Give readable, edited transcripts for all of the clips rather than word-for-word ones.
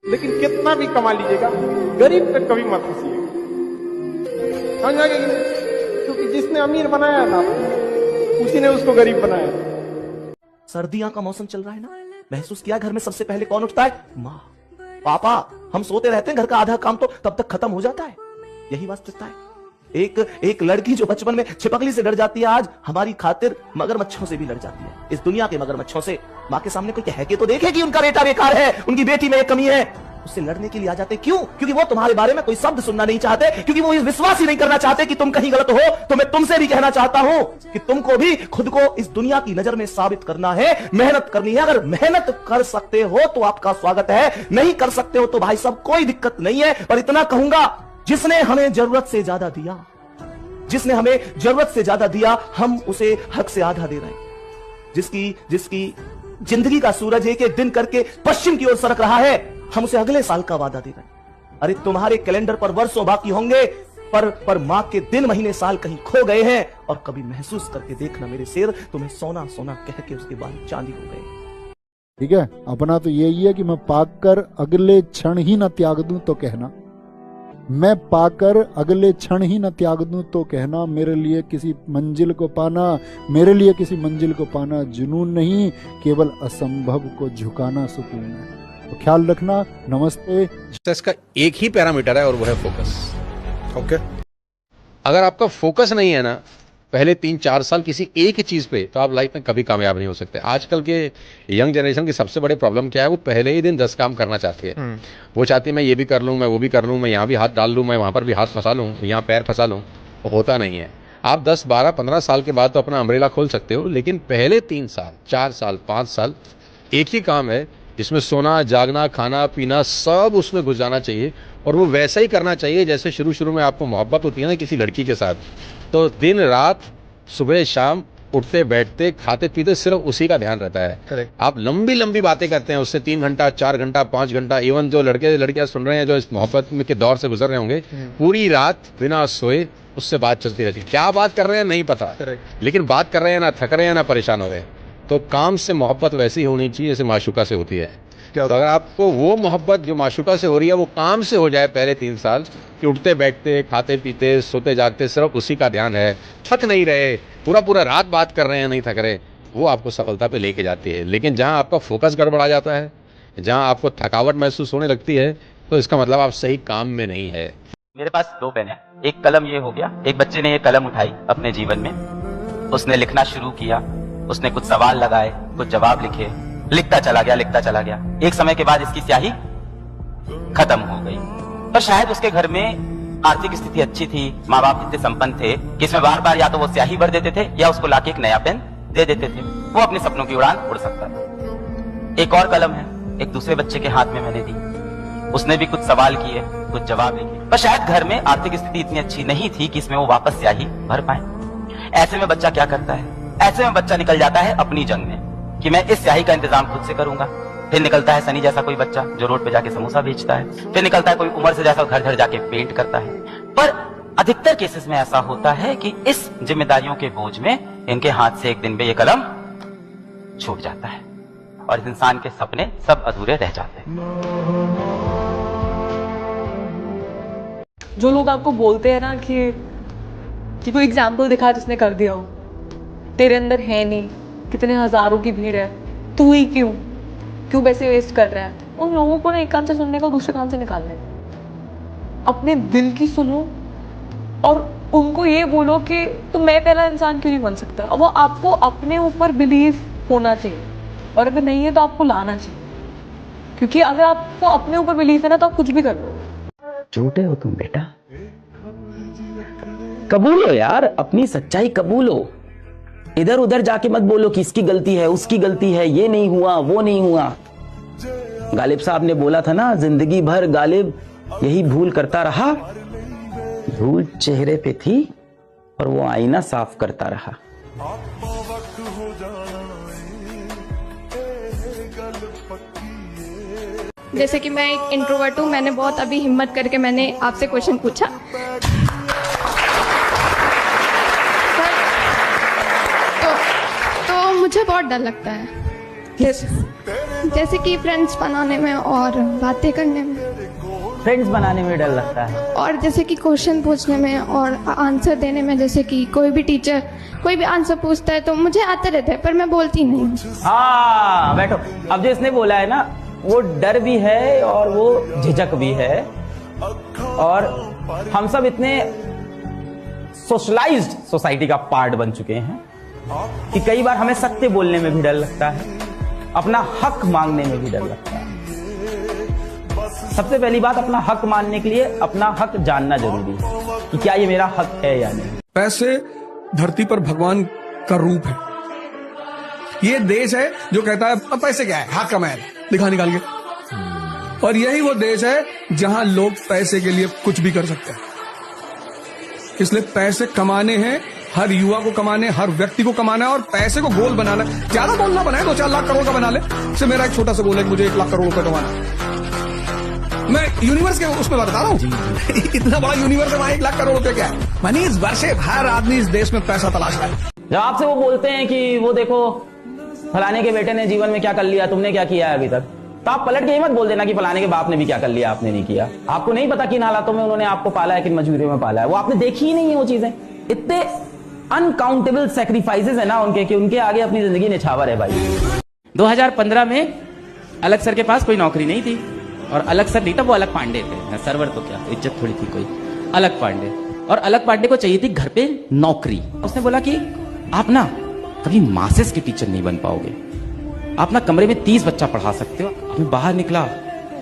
लेकिन कितना भी कमा लीजिएगा गरीब पे कभी मत हंसिएगा, समझ आ गया कि नहीं? क्योंकि जिसने अमीर बनाया ना उसी ने उसको गरीब बनाया। सर्दियां का मौसम चल रहा है ना, महसूस किया घर में सबसे पहले कौन उठता है? माँ, पापा। हम सोते रहते हैं, घर का आधा काम तो तब तक खत्म हो जाता है। यही वास्तविकता है। एक लड़की जो बचपन में छिपकली से डर जाती है, आज हमारी खातिर मगरमच्छों से भी लड़ जाती है। इस दुनिया के मगरमच्छों से। माँ के सामने कोई कह के तो देखे कि उनका बेटा बेकार है, उनकी बेटी में एक कमी है, उससे लड़ने के लिए आ जाते। क्यों? क्योंकि वो तुम्हारे बारे में कोई शब्द सुनना नहीं चाहते, क्योंकि वो विश्वास ही नहीं करना चाहते कि तुम कहीं गलत हो। तो मैं तुमसे भी कहना चाहता हूं कि तुमको भी खुद को इस दुनिया की नजर में साबित करना है, मेहनत करनी है। अगर मेहनत कर सकते हो तो आपका स्वागत है, नहीं कर सकते हो तो भाई साहब कोई दिक्कत नहीं है। पर इतना कहूंगा, जिसने हमें जरूरत से ज्यादा दिया, जिसने हमें जरूरत से ज्यादा दिया, हम उसे हक से आधा दे रहे हैं। जिसकी जिंदगी का सूरज एक एक दिन करके पश्चिम की ओर सरक रहा है, हम उसे अगले साल का वादा दे रहे हैं। अरे तुम्हारे कैलेंडर पर वर्षों बाकी होंगे, पर मां के दिन महीने साल कहीं खो गए हैं। और कभी महसूस करके देखना मेरे शेर, तुम्हें सोना सोना कह के उसके बाद चांदी हो गए। ठीक है, अपना तो यही है कि मैं पाकर अगले क्षण ही न त्याग दूं तो कहना, मैं पाकर अगले क्षण ही न त्याग दूं तो कहना। मेरे लिए किसी मंजिल को पाना जुनून नहीं, केवल असंभव को झुकाना सुकून है। तो ख्याल रखना। नमस्ते। इसका एक ही पैरामीटर है और वो है फोकस। ओके, अगर आपका फोकस नहीं है ना पहले 3-4 साल किसी एक ही चीज पे, तो आप लाइफ में कभी कामयाब नहीं हो सकते। आजकल के यंग जनरेशन की सबसे बड़े प्रॉब्लम क्या है? वो पहले ही दिन 10 काम करना चाहती है। वो चाहती है मैं ये भी कर लूं, मैं वो भी कर लूं, मैं यहाँ भी हाथ डाल लूं, मैं वहां पर भी हाथ फंसा लूं, यहाँ पैर फंसा लूं। होता नहीं है। आप 10, 12, 15 साल के बाद तो अपना अम्ब्रेला खोल सकते हो, लेकिन पहले 3 साल, 4 साल, 5 साल एक ही काम है जिसमें सोना, जागना, खाना, पीना सब उसमें घुस जाना चाहिए। और वो वैसा ही करना चाहिए जैसे शुरू में आपको मोहब्बत होती है ना किसी लड़की के साथ। तो दिन रात, सुबह शाम, उठते बैठते, खाते पीते सिर्फ उसी का ध्यान रहता है। Correct. आप लंबी लंबी बातें करते हैं उससे 3 घंटा, 4 घंटा, 5 घंटा। इवन जो लड़के लड़कियां सुन रहे हैं जो इस मोहब्बत के दौर से गुजर रहे होंगे, पूरी रात बिना सोए उससे बात चलती रहती है। क्या बात कर रहे हैं नहीं पता। Correct. लेकिन बात कर रहे हैं, ना थक रहे हैं ना परेशान हो रहे हैं। तो काम से मोहब्बत वैसी होनी चाहिए जैसे माशूका से होती है। तो अगर आपको वो मोहब्बत जो माशूका से हो रही है वो काम से हो जाए पहले 3 साल, कि उठते बैठते, खाते पीते, सोते जागते सिर्फ उसी का ध्यान है, थक नहीं रहे, पूरा रात बात कर रहे हैं, नहीं थक रहे, वो आपको सफलता पे लेके जाती है। लेकिन जहाँ आपका फोकस गड़बड़ा जाता है, जहाँ आपको थकावट महसूस होने लगती है, तो इसका मतलब आप सही काम में नहीं है। मेरे पास 2 पेन है, एक कलम ये हो गया। एक बच्चे ने ये कलम उठाई अपने जीवन में, उसने लिखना शुरू किया, उसने कुछ सवाल लगाए, कुछ जवाब लिखे, लिखता चला गया। एक समय के बाद इसकी स्याही खत्म हो गई। पर शायद उसके घर में आर्थिक स्थिति अच्छी थी, माँ बाप इतने संपन्न थे कि इसमें बार या तो वो स्याही भर देते थे या उसको लाके एक नया पेन दे देते थे। वो अपने सपनों की उड़ान उड़ सकता था। एक और कलम है, एक दूसरे बच्चे के हाथ में मैंने दी, उसने भी कुछ सवाल किए, कुछ जवाब लिखे। पर शायद घर में आर्थिक स्थिति इतनी अच्छी नहीं थी कि इसमें वो वापस स्याही भर पाए। ऐसे में बच्चा क्या करता है? ऐसे में बच्चा निकल जाता है अपनी जंग में कि मैं इस स्याही का इंतजाम खुद से करूंगा। फिर निकलता है सनी जैसा कोई बच्चा जो रोड पे जाके समोसा बेचता है। फिर निकलता है कोई उमर से जैसा घर जाके पेंट करता है। पर अधिकतर केसेस में ऐसा होता है कि इस जिम्मेदारियों के बोझ में इनके हाथ से एक दिन में ये कलम छूट जाता है और इस इंसान के सपने सब अधूरे रह जाते हैं। जो लोग आपको बोलते हैं ना कि कोई एग्जाम्पल दिखा जिसने कर दिया हो, तेरे अंदर है नहीं, कितने हजारों की भीड़ है, तू ही क्यों पैसे वेस्ट कर रहा है, उन लोगों को ना एक कान से सुनने का दूसरे कान से निकालना है। अपने दिल की सुनो और उनको ये बोलो कि तुम मैं पहला इंसान क्यों नहीं बन सकता। और वो आपको अपने ऊपर बिलीव होना चाहिए, और अगर नहीं है तो आपको लाना चाहिए, क्योंकि अगर आपको अपने ऊपर बिलीव है ना तो आप कुछ भी कर लो। झूठे हो तुम बेटा, कबूलो यार, अपनी सच्चाई कबूलो। इधर उधर जाके मत बोलो कि इसकी गलती है, उसकी गलती है, ये नहीं हुआ, वो नहीं हुआ। गालिब साहब ने बोला था ना, जिंदगी भर गालिब यही भूल करता रहा। धूल चेहरे पे थी और वो आईना साफ करता रहा। जैसे कि मैं एक इंट्रोवर्ट हूँ, मैंने बहुत अभी हिम्मत करके मैंने आपसे क्वेश्चन पूछा। तो मुझे बहुत डर लगता है। Yes. जैसे कि फ्रेंड्स बनाने में और बातें करने में, फ्रेंड्स बनाने में डर लगता है। और जैसे कि क्वेश्चन पूछने में और आंसर देने में। जैसे कि कोई भी टीचर कोई भी आंसर पूछता है तो मुझे आता रहता है पर मैं बोलती नहीं हूँ। हाँ बैठो, अब जो इसने बोला है ना, वो डर भी है और वो झिझक भी है। और हम सब इतने सोशलाइज्ड सोसाइटी का पार्ट बन चुके हैं कि कई बार हमें सत्य बोलने में भी डर लगता है, अपना हक मांगने में भी डर लगता है। सबसे पहली बात, अपना हक मानने के लिए अपना हक जानना जरूरी है कि क्या ये मेरा हक है या नहीं। पैसे धरती पर भगवान का रूप है। ये देश है जो कहता है पैसे क्या है, हाथ का मैल, दिखा निकाल के। और यही वो देश है जहां लोग पैसे के लिए कुछ भी कर सकते हैं। इसलिए पैसे कमाने हैं, हर युवा को कमाने, हर व्यक्ति को कमाना है और पैसे को गोल बनाना है। ज्यादा गोल ना बनाए, 2-4 लाख करोड़ का बना ले। इससे मेरा एक छोटा सा गोल है कि मुझे 1 लाख करोड़ रुपए कमाना है। मैं यूनिवर्स के उसमें बता रहा हूँ इतना बड़ा यूनिवर्स है, वहां 1 लाख करोड़ रुपए क्या है। मनीष वर्षे हर आदमी इस देश में पैसा तलाश रहा है। जब आपसे वो बोलते हैं कि वो देखो फलाने के बेटे ने जीवन में क्या कर लिया, तुमने क्या किया है अभी तक, तो आप पलट के ये मत बोल देना कि फलाने के बाप ने भी क्या कर लिया, आपने नहीं किया। आपको नहीं पता किन हालातों में उन्होंने आपको पाला है, किन मजबूरियों में पाला है, वो आपने देखी ही नहीं है वो चीजें। इतने अनकाउंटेबल सैक्रिफाइसेस है ना उनके, कि उनके आगे अपनी जिंदगी निछावर है भाई। 2015 में अलग सर के पास कोई नौकरी नहीं थी, और अलग सर नहीं था, वो अलग पांडे थे। सरवर तो क्या, इज्जत थोड़ी थी कोई, अलग पांडे। और अलग पांडे को चाहिए थी घर पे नौकरी। उसने बोला कि आप ना कभी मासेस के टीचर नहीं बन पाओगे, आप ना कमरे में 30 बच्चा पढ़ा सकते हो। मैं बाहर निकला,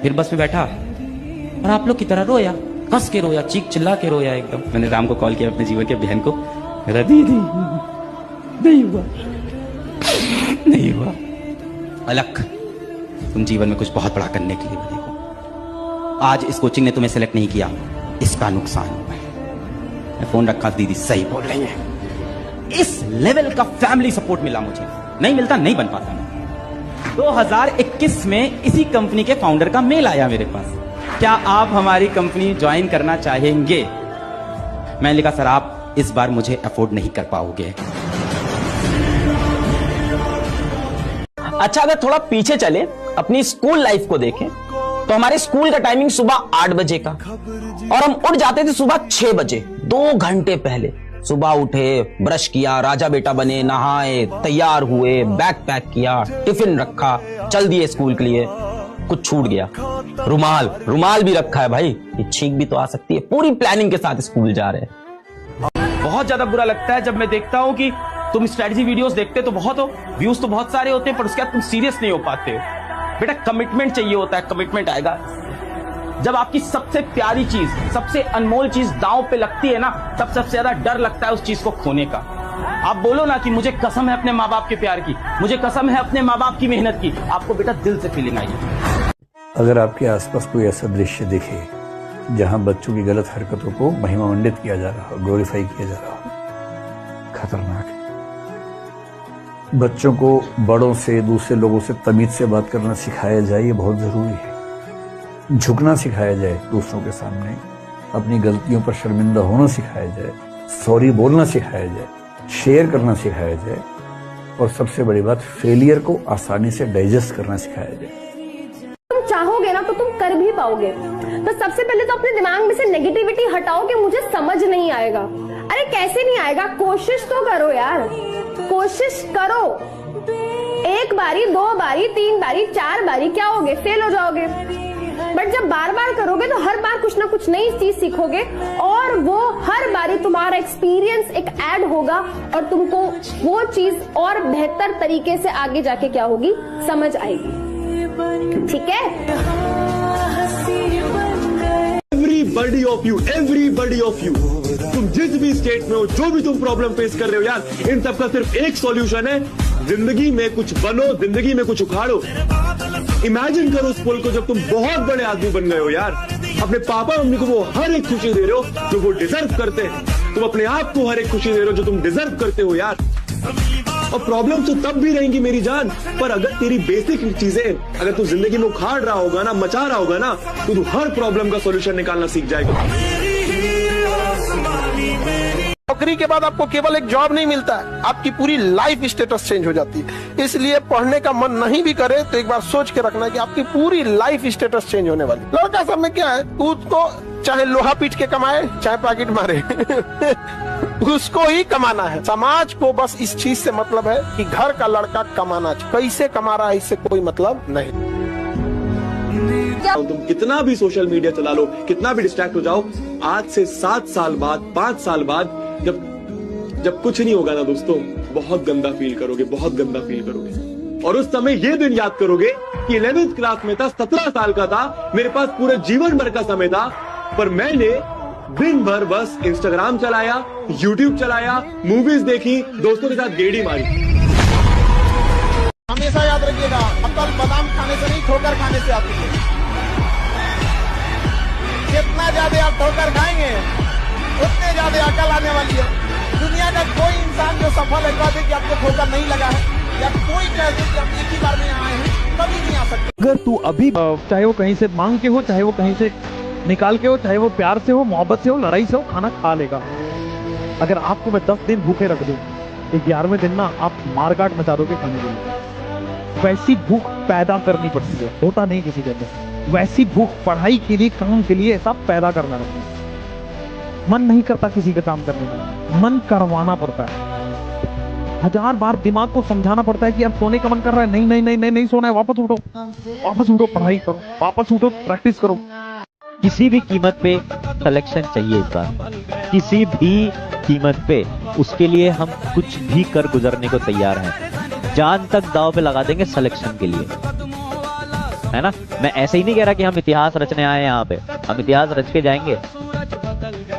फिर बस में बैठा और आप लोग की तरह रोया, कस के रोया, चीख चिल्ला के रोया एकदम। मैंने राम को कॉल किया, अपने जीवन के बहन को, मेरा दीदी नहीं हुआ, नहीं हुआ। अलग, तुम जीवन में कुछ बहुत बड़ा करने के लिए बने हो। आज इस कोचिंग ने तुम्हें सेलेक्ट नहीं किया, इसका नुकसान हुआ है। मैं फोन रखा, दीदी सही बोल रही है। इस लेवल का फैमिली सपोर्ट मिला मुझे, नहीं मिलता नहीं बन पाता मैं। 2021 में इसी कंपनी के फाउंडर का मेल आया मेरे पास, क्या आप हमारी कंपनी ज्वाइन करना चाहेंगे। मैंने लिखा सर आप इस बार मुझे अफोर्ड नहीं कर पाओगे। अच्छा, अगर थोड़ा पीछे चले, अपनी स्कूल लाइफ को देखें, तो हमारे स्कूल का टाइमिंग सुबह 8 बजे का, और हम उठ जाते थे सुबह 6 बजे, 2 घंटे पहले। सुबह उठे, ब्रश किया, राजा बेटा बने, नहाए, तैयार हुए, बैग पैक किया, टिफिन रखा, चल दिए स्कूल के लिए। कुछ छूट गया, रुमाल भी रखा है भाई, ये छींक भी तो आ सकती है। पूरी प्लानिंग के साथ स्कूल जा रहे हैं। बहुत ज्यादा बुरा लगता है जब मैं देखता हूं कि तुम स्ट्रेटजी वीडियोस देखते तो बहुत हो, व्यूज तो बहुत सारे होते हैं, पर उसके बाद तुम सीरियस नहीं हो पाते हो। बेटा कमिटमेंट चाहिए होता है, कमिटमेंट आएगा जब आपकी सबसे प्यारी चीज, सबसे अनमोल चीज दांव पे लगती है ना, तब सबसे ज्यादा डर लगता है उस चीज को खोने का। आप बोलो ना कि मुझे कसम है अपने माँ बाप के प्यार की, मुझे कसम है अपने माँ बाप की मेहनत की, आपको बेटा दिल से फीलिंग आएगी। अगर आपके आसपास कोई ऐसा दृश्य दिखे जहां बच्चों की गलत हरकतों को महिमामंडित किया जा रहा हो, ग्लोरीफाई किया जा रहा हो, खतरनाक है। बच्चों को बड़ों से, दूसरे लोगों से तमीज से बात करना सिखाया जाए, ये बहुत जरूरी है। झुकना सिखाया जाए दूसरों के सामने, अपनी गलतियों पर शर्मिंदा होना सिखाया जाए, सॉरी बोलना सिखाया जाए, शेयर करना सिखाया जाए, और सबसे बड़ी बात, फेलियर को आसानी से डाइजेस्ट करना सिखाया जाए। तुम चाहोगे ना तो तुम कर भी पाओगे। तो सबसे पहले तो अपने दिमाग में से नेगेटिविटी हटाओ कि मुझे समझ नहीं आएगा। अरे कैसे नहीं आएगा, कोशिश तो करो यार, कोशिश करो। 1 बारी, 2 बारी, 3 बारी, 4 बारी क्या होगे, फेल हो जाओगे। बट जब बार बार करोगे तो हर बार कुछ ना कुछ नई चीज सीखोगे, और वो हर बारी तुम्हारा एक्सपीरियंस एक ऐड होगा, और तुमको वो चीज और बेहतर तरीके से आगे जाके क्या होगी, समझ आएगी। ठीक है। एवरीबॉडी ऑफ यू, तुम जिस भी स्टेट में हो, जो भी तुम प्रॉब्लम फेस कर रहे हो यार, इन सब का सिर्फ एक सॉल्यूशन है, जिंदगी में कुछ बनो, जिंदगी में कुछ उखाड़ो। इमेजिन करो उस पल को जब तुम बहुत बड़े आदमी बन गए हो यार, अपने पापा मम्मी को वो हर एक खुशी दे रहे हो जो वो डिजर्व करते हैं, तुम अपने आप को हर एक खुशी दे रहे हो जो तुम डिजर्व करते हो यार। और प्रॉब्लम तो तब भी रहेंगी मेरी जान, पर अगर तेरी बेसिक चीजें अगर तू जिंदगी में उखाड़ रहा होगा ना, मचा रहा होगा ना, तो तू हर प्रॉब्लम का सॉल्यूशन निकालना सीख जाएगा। नौकरी के बाद आपको केवल एक जॉब नहीं मिलता है, आपकी पूरी लाइफ स्टेटस चेंज हो जाती है। इसलिए पढ़ने का मन नहीं भी करे तो एक बार सोच के रखना कि आपकी पूरी लाइफ स्टेटस चेंज होने वाली। लड़का सब में क्या है, उसको चाहे लोहा पीट के कमाए चाहे पैकेट मारे उसको ही कमाना है। समाज को बस इस चीज से मतलब है कि घर का लड़का कमाना चाहिए, कैसे कमा रहा है इससे कोई मतलब नहीं। तुम कितना भी सोशल मीडिया चला लो, कितना भी डिस्ट्रैक्ट हो जाओ, आज से 7 साल बाद 5 साल बाद जब कुछ नहीं होगा ना दोस्तों, बहुत गंदा फील करोगे, बहुत गंदा फील करोगे। और उस समय ये दिन याद करोगे कि 11th क्लास में था, 17 साल का था, मेरे पास पूरे जीवन भर का समय था, पर मैंने दिन भर बस इंस्टाग्राम चलाया, यूट्यूब चलाया, मूवीज देखी, दोस्तों के साथ गेड़ी मारी। हमेशा याद रखिएगा, अकल बादाम खाने से नहीं ठोकर खाने से आती है। जितना ज्यादा आप ठोकर खाएंगे उतने ज्यादा अकल आने वाली है। दुनिया का कोई इंसान जो सफल है कह दे कि आपको ठोकर नहीं लगा है, या कोई कह दे कि आप एक ही बार में आए हैं, कभी नहीं आ सकते। अगर तू अभी चाहे वो कहीं से मांग के हो, चाहे वो कहीं से निकाल के हो, चाहे वो प्यार से हो, मोहब्बत से हो, लड़ाई से हो, खाना खा लेगा। अगर आपको मैं 10 दिन भूखे रख दूं, 11वें दिन ना आप मारकाट मचा दोगे खाने के लिए। वैसी भूख पैदा करनी पड़ती है, होता नहीं किसी के अंदर। वैसी भूख पढ़ाई के लिए, काम के लिए ऐसा पैदा करना रहता है। मन नहीं करता किसी का काम करने का, मन करवाना पड़ता है। 1000 बार दिमाग को समझाना पड़ता है कि अब सोने का मन कर रहा है, नहीं नहीं नहीं नहीं नहीं सोना है, वापस उठो, वापस उठो, पढ़ाई करो, वापस उठो, प्रैक्टिस करो। किसी भी कीमत पे सिलेक्शन चाहिए इस बार, किसी भी कीमत पे। उसके लिए हम कुछ भी कर गुजरने को तैयार हैं, जान तक दांव पे लगा देंगे सिलेक्शन के लिए, है ना। मैं ऐसे ही नहीं कह रहा कि हम इतिहास रचने आए यहाँ पे, हम इतिहास रच के जाएंगे।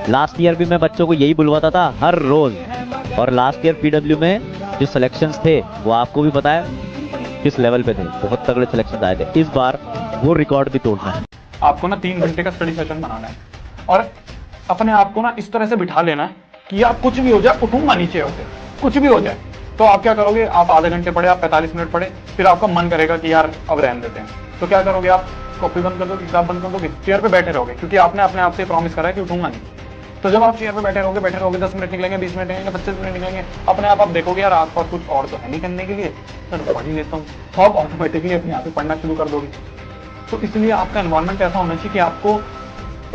लास्ट ईयर भी मैं बच्चों को यही बुलवाता था हर रोज, और लास्ट ईयर पीडब्ल्यू में जो सिलेक्शंस थे वो आपको भी पता है किस लेवल पे थे, बहुत तगड़े सिलेक्शन आए थे। इस बार वो रिकॉर्ड भी तोड़ना है। आपको ना 3 घंटे का स्टडी सेशन बनाना है, और अपने आप को ना इस तरह से बिठा लेना है कि आप कुछ भी हो जाए, उठूंगा नीचे होकर, कुछ भी हो जाए। तो आप क्या करोगे, आप आधे घंटे पढ़े, आप 45 मिनट पढ़े, फिर आपका मन करेगा कि यार अब रहने देते हैं, तो क्या करोगे, आप कॉपी बंद कर दोगे, किताब बंद कर दोगे, चेयर पे बैठे रहोगे, क्योंकि आपने अपने आप से प्रॉमिस करा है कि उठूंगा नहीं। तो जब आप चेयर पे बैठे रहोगे 10 मिनट निकलेंगे, 20 मिनट निकलेंगे, 25 मिनट निकलेंगे, अपने आप देखोगे यार आस पास कुछ और तो है नहीं करने के लिए, तो पढ़ ही लेता हूँ, तो आप ऑटोमेटिकली अपने आप पढ़ना शुरू कर दोगे। तो इसलिए आपका एनवायरनमेंट ऐसा होना चाहिए कि आपको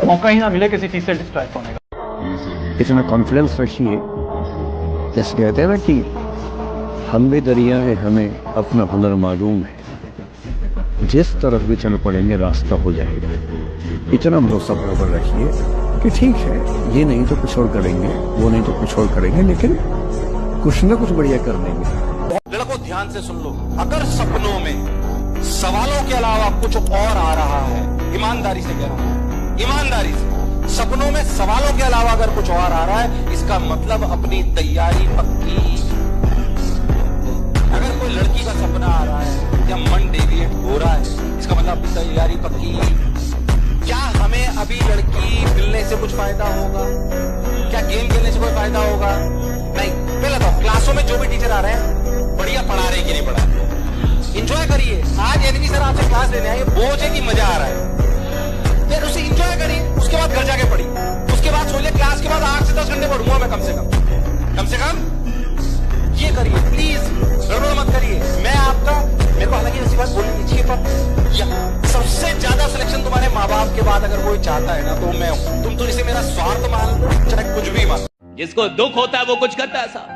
मौका ही ना मिले किसी चीज से डिस्ट्रैक्ट होने का। इतना कॉन्फिडेंस रखिए, जैसे कहते हैं ना कि हम भी दरिया है, हमें अपना हुनर मालूम है, जिस तरफ भी चल पड़ेंगे रास्ता हो जाएगा। इतना भरोसा बराबर रखिए कि ठीक है, ये नहीं तो कुछ और करेंगे, वो नहीं तो कुछ और करेंगे, लेकिन कुछ ना कुछ बढ़िया कर देंगे। लड़कों ध्यान से सुन लो, अगर सपनों में सवालों के अलावा कुछ और आ रहा है, ईमानदारी से कह रहा हूं, ईमानदारी से, सपनों में सवालों के अलावा अगर कुछ और आ रहा है, इसका मतलब अपनी तैयारी पक्की। अगर कोई लड़की का सपना आ रहा है या मन डेविएट हो रहा है, इसका मतलब अपनी तैयारी पक्की। क्या हमें अभी लड़की मिलने से कुछ फायदा होगा? क्या गेम खेलने से कोई फायदा होगा? नहीं। पहले तो क्लासों में जो भी टीचर आ रहे हैं बढ़िया पढ़ा रहे कि नहीं पढ़ा रहे, इंजॉय करिए। आज एनवी सर आपसे क्लास लेने आए, बोझ है कि मजा आ रहा है, फिर उसे इंजॉय करिए, उसके बाद घर जाके पढ़िए, उसके बाद सोचिए क्लास के बाद 8 से 10 घंटे पढ़ूंगा मैं कम से कम ये करिए, प्लीज गड़बड़ मत करिए। मैं आपका, मेरे को हालांकि ऐसी बात बोलनी चाहिए, पर सबसे ज्यादा सिलेक्शन तुम्हारे माँ बाप के बाद अगर कोई चाहता है ना तो मैं हूं। तुम तो इसे मेरा स्वार्थ मान लो, चाहे कुछ भी मान। जिसको दुख होता है वो कुछ करता है साहब।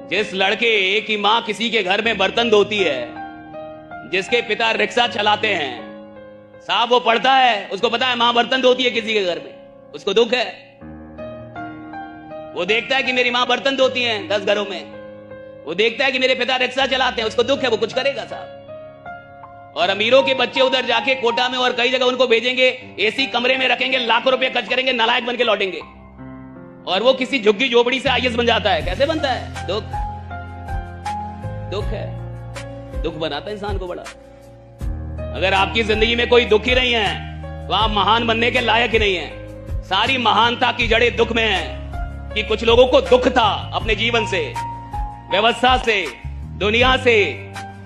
जिस लड़के की माँ किसी के घर में बर्तन धोती है, जिसके पिता रिक्शा चलाते हैं साहब, वो पढ़ता है, उसको पता है माँ बर्तन धोती है किसी के घर में, उसको दुख है। वो देखता है कि मेरी माँ बर्तन धोती है 10 घरों में, वो देखता है कि मेरे पिता रिक्शा चलाते हैं, उसको दुख है, वो कुछ करेगा साहब। और अमीरों के बच्चे उधर जाके कोटा में और कई जगह उनको भेजेंगे, एसी कमरे में रखेंगे, लाखों रुपए खर्च करेंगे, नालायक बन के लौटेंगे, और वो किसी झुग्गी झोपड़ी से आईएएस बन जाता है। कैसे बनता है? दुख है, दुख बनाता है इंसान को बड़ा। अगर आपकी जिंदगी में कोई दुख ही नहीं है तो आप महान बनने के लायक ही नहीं है। सारी महानता की जड़ें दुख में है कि कुछ लोगों को दुख था अपने जीवन से, व्यवस्था से, दुनिया से,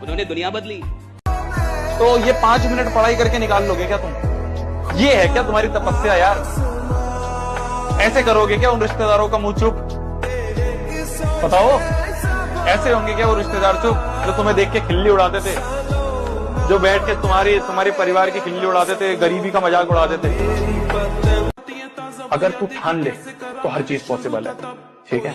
उन्होंने दुनिया बदली। तो ये 5 मिनट पढ़ाई करके निकाल लोगे क्या तुम? ये है क्या तुम्हारी तपस्या यार? ऐसे करोगे क्या उन रिश्तेदारों का मुंह चुप? बताओ, ऐसे होंगे क्या वो रिश्तेदार चुप जो तुम्हें देख के खिल्ली उड़ाते थे, जो बैठ के तुम्हारे परिवार की खिल्ली उड़ाते थे, गरीबी का मजाक उड़ाते थे? अगर तू ठान ले तो हर चीज पॉसिबल है, ठीक है?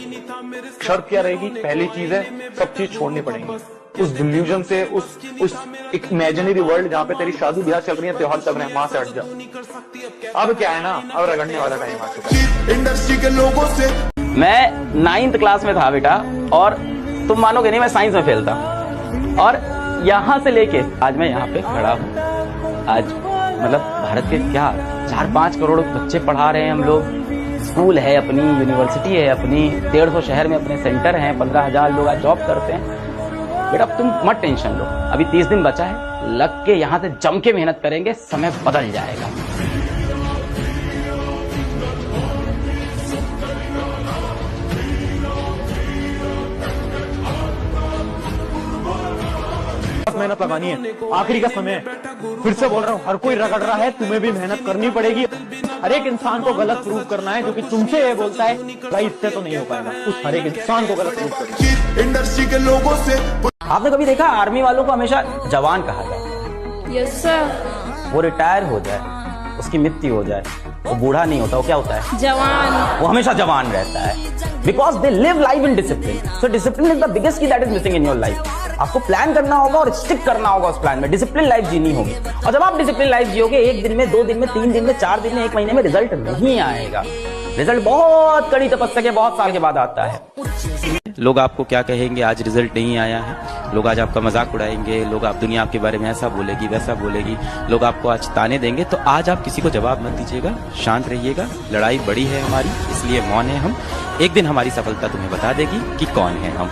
शर्त क्या रहेगी? पहली चीज है, सब चीज छोड़नी पड़ेगी। उस डिल्यूजन से, उस एक इमेजिनरी वर्ल्ड जहाँ पे तेरी शादी ब्याह चल रही है, त्योहार चल रहे हैं, वहां से हट जा। अब क्या है ना, अब रगड़ने वाला टाइम आ चुका है इंडस्ट्री के लोगों से। मैं 9th क्लास में था बेटा, और तुम मानोगे नहीं, मैं साइंस में फेल था, और यहाँ से लेके आज मैं यहाँ पे खड़ा हूँ। आज मतलब भारत के क्या 4-5 करोड़ बच्चे पढ़ा रहे हैं हम लोग, स्कूल है अपनी, यूनिवर्सिटी है अपनी, 150 शहर में अपने सेंटर हैं, 15,000 लोग आज जॉब करते हैं। बेटा तुम मत टेंशन लो, अभी 30 दिन बचा है, लग के यहाँ से जम के मेहनत करेंगे, समय बदल जाएगा। मेहनत लगानी है, आखिरी का समय है। फिर से बोल रहा हूँ, हर कोई रगड़ रहा है, तुम्हें भी मेहनत करनी पड़ेगी। हर एक इंसान को गलत प्रूव करना है, जो कि तुमसे ये बोलता है भाई इससे तो नहीं हो पाएगा, उस हर एक इंसान को गलत प्रूव करना। इंडस्ट्री के लोगों से आपने कभी देखा आर्मी वालों को हमेशा जवान कहा जाए? Yes sir. वो रिटायर हो जाए, उसकी मृत्यु हो जाए, वो बूढ़ा नहीं होता, वो क्या होता है? जवान। वो हमेशा जवान रहता है, because they live life in discipline. So discipline is the biggest key that is missing in your life. आपको प्लान करना होगा और स्टिक करना होगा उस प्लान में, डिसिप्लिन लाइफ जीनी होगी। और जब आप डिसिप्लिन लाइफ जियोगे, 1 दिन में, 2 दिन में, 3 दिन में, 4 दिन में, 1 महीने में रिजल्ट नहीं आएगा। रिजल्ट बहुत कड़ी तपस्या के बहुत साल के बाद आता है। लोग आपको क्या कहेंगे, आज रिजल्ट नहीं आया है, लोग आज आपका मजाक उड़ाएंगे, लोग आप दुनिया आपके बारे में ऐसा बोलेगी वैसा बोलेगी, लोग आपको आज ताने देंगे, तो आज आप किसी को जवाब मत दीजिएगा, शांत रहिएगा। लड़ाई बड़ी है हमारी, इसलिए मौन है हम। एक दिन हमारी सफलता तुम्हें बता देगी कि कौन है हम।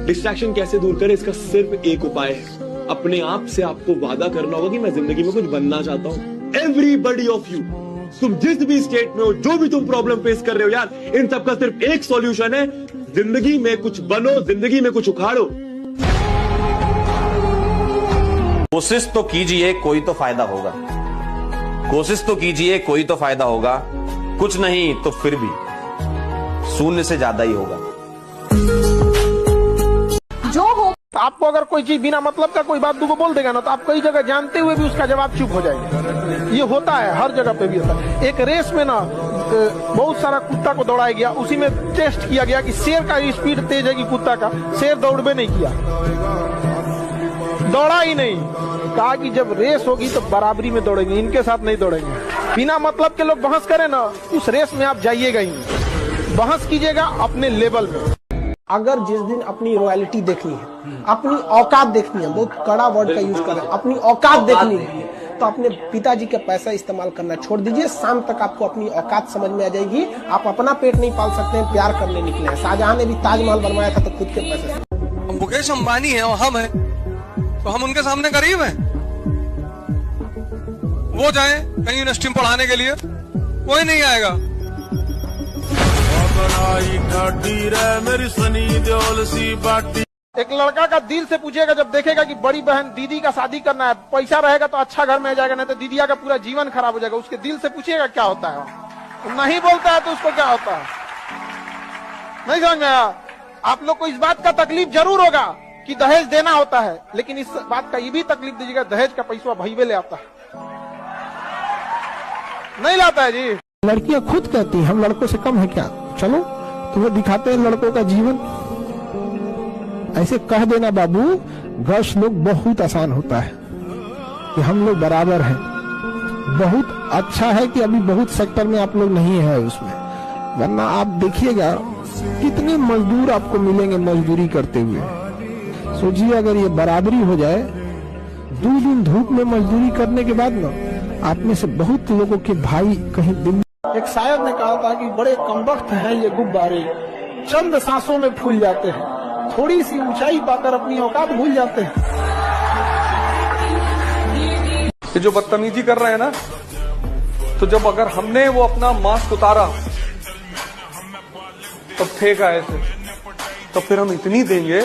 डिस्ट्रैक्शन कैसे दूर करें, इसका सिर्फ एक उपाय है। अपने आप से आपको वादा करना होगा कि मैं जिंदगी में कुछ बनना चाहता हूँ। एवरीबडी ऑफ यू, तुम जिस भी स्टेट में हो, जो भी तुम प्रॉब्लम फेस कर रहे हो यार, इन सब का सिर्फ एक सॉल्यूशन है, जिंदगी में कुछ बनो, जिंदगी में कुछ उखाड़ो। कोशिश तो कीजिए, कोई तो फायदा होगा। कोशिश तो कीजिए, कोई तो फायदा होगा। कुछ नहीं तो फिर भी शून्य से ज्यादा ही होगा। जो हो आपको अगर कोई चीज बिना मतलब का कोई बात को बोल देगा ना, तो आप कई जगह जानते हुए भी उसका जवाब चुप हो जाएगा। ये होता है, हर जगह पे भी होता है। एक रेस में ना बहुत सारा कुत्ता को दौड़ाया गया, उसी में टेस्ट किया गया कि शेर का स्पीड तेज है कि कुत्ता का। शेर दौड़बे नहीं किया, दौड़ा ही नहीं। कहा कि जब रेस होगी तो बराबरी में दौड़ेंगे, इनके साथ नहीं दौड़ेंगे। बिना मतलब के लोग बहस करें ना, उस रेस में आप जाइएगा ही नहीं। बहस कीजिएगा अपने लेवल में। अगर जिस दिन अपनी रॉयल्टी देखनी है, अपनी औकात देखनी है, बहुत कड़ा वर्ड का यूज करें, अपनी औकात देखनी है, तो अपने पिताजी का पैसा इस्तेमाल करना छोड़ दीजिए। शाम तक आपको अपनी औकात समझ में आ जाएगी। आप अपना पेट नहीं पाल सकते हैं, प्यार करने निकले हैं। शाहजहां ने भी ताजमहल बनवाया था तो खुद के पैसे से। मुकेश अंबानी है और हम हैं, तो हम उनके सामने गरीब हैं। वो जाए कहीं यूनिवर्सिटी में पढ़ाने के लिए, कोई नहीं आएगा। एक लड़का का दिल से पूछेगा, जब देखेगा कि बड़ी बहन दीदी का शादी करना है, पैसा रहेगा तो अच्छा घर में आ जाएगा, नहीं तो दीदिया का पूरा जीवन खराब हो जाएगा। उसके दिल से पूछेगा क्या होता है। नहीं बोलता है तो उसको क्या होता है, नहीं समझ में आया। आप लोग को इस बात का तकलीफ जरूर होगा कि दहेज देना होता है, लेकिन इस बात का ये भी तकलीफ दीजिएगा, दहेज का पैसा भईवे ले आता है, नहीं लाता है जी। लड़कियां खुद कहती हैं हम लड़कों से कम है क्या, चलो तुम्हें दिखाते हैं लड़कों का जीवन। ऐसे कह देना बाबू, गर्ल्स लोग बहुत आसान होता है कि हम लोग बराबर हैं। बहुत अच्छा है कि अभी बहुत सेक्टर में आप लोग नहीं है उसमें, वरना आप देखिएगा कितने मजदूर आपको मिलेंगे मजदूरी करते हुए। सोचिए अगर ये बराबरी हो जाए, 2 दिन धूप में मजदूरी करने के बाद ना, आप में से बहुत लोगों के भाई कहीं दिल्ली। एक शायर ने कहा था कि बड़े कमबख्त हैं ये गुब्बारे, चंद सांसों में फूल जाते हैं, थोड़ी सी ऊंचाई पाकर अपनी औकात भूल जाते हैं। ये जो बदतमीजी कर रहे हैं ना, तो जब अगर हमने वो अपना मास्क उतारा तब फेंका ऐसे, तो फिर हम इतनी देंगे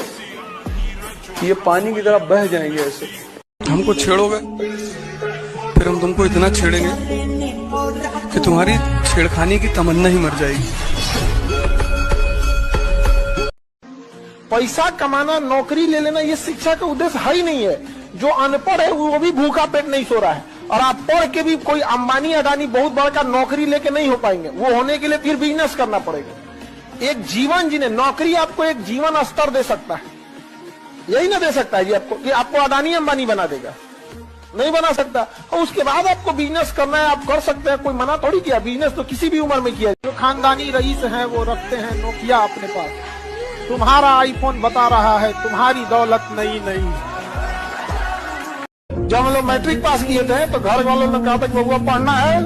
कि ये पानी की तरह बह जाएंगे ऐसे। हमको छेड़ोगे, फिर हम तुमको इतना छेड़ेंगे कि तुम्हारी छेड़खानी की तमन्ना ही मर जाएगी। पैसा कमाना, नौकरी ले लेना, ये शिक्षा का उद्देश्य है ही नहीं है। जो अनपढ़ है वो भी भूखा पेट नहीं सो रहा है, और आप पढ़ के भी कोई अंबानी अडानी बहुत बड़ा नौकरी लेके नहीं हो पाएंगे। वो होने के लिए फिर बिजनेस करना पड़ेगा। एक जीवन जीने, नौकरी आपको एक जीवन स्तर दे सकता है, यही ना दे सकता है जी आपको कि आपको अडानी अंबानी बना देगा, नहीं बना सकता। और उसके बाद आपको बिजनेस करना है, आप कर सकते हैं, कोई मना थोड़ी किया। बिजनेस तो किसी भी उम्र में किया। जो खानदानी रईस हैं वो रखते हैं नोकिया अपने पास। तुम्हारा आईफोन बता रहा है तुम्हारी दौलत नई नई। जब हम लोग मैट्रिक पास किए थे तो घर वालों ने कहा था कि बबुआ पढ़ना है